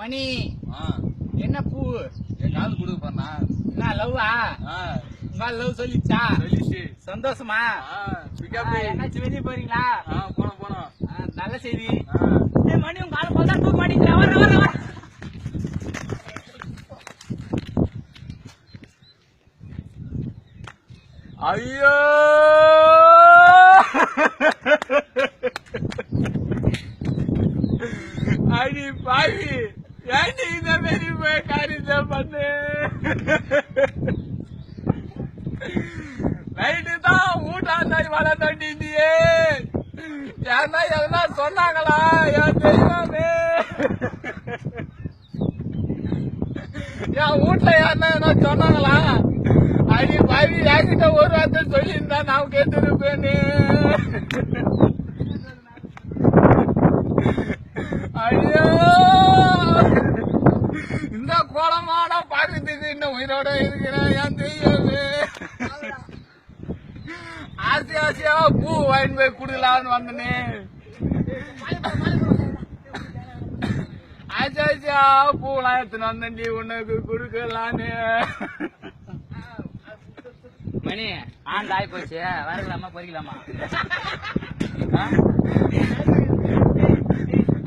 மணி என்ன பூ என் காது கொடுக்க பண்ணா என்ன லவ்வா உங்க லவ் சொல்லிச்சா சொல்லிச்சு சந்தோஷமா என்னாச்சு வெளியே போறீங்களா போனோம் நல்ல செய்தி மணி உங்க ஆளு போதான் தூக்க மாட்டீங்களா வர ஐயோ அடி பாவி ஏன்டி இந்த மாதிரி போய் காரியத்தை பண்ணு நைட்டு தான் ஊட்டாந்தாரி வள தண்டியே யாருன்னா எதனா சொன்னாங்களா என் தெய்வமே என் வீட்டுல யாருன்னா என்ன சொன்னாங்களா அடி பாவி என்கிட்ட ஒரு வார்த்தை சொல்லியிருந்தா நான் கேட்டுருப்பேன்னு ஐயோ இந்த கோலமான பாக்கிறதுக்கு இன்னும் உயிரோட இருக்கிறேன் என் தெய்வமே ஆசையா பூ வாங்கி போய் குடுக்கலான்னு வந்தனே ஆசையா பூலாம் எடுத்துன்னு வந்தேன்டி உனக்கு குடுக்கலான்னு மணி ஆண்டு ஆகி போச்சு வரலாமா பொறிக்கலாமா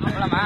அவ்வளோமா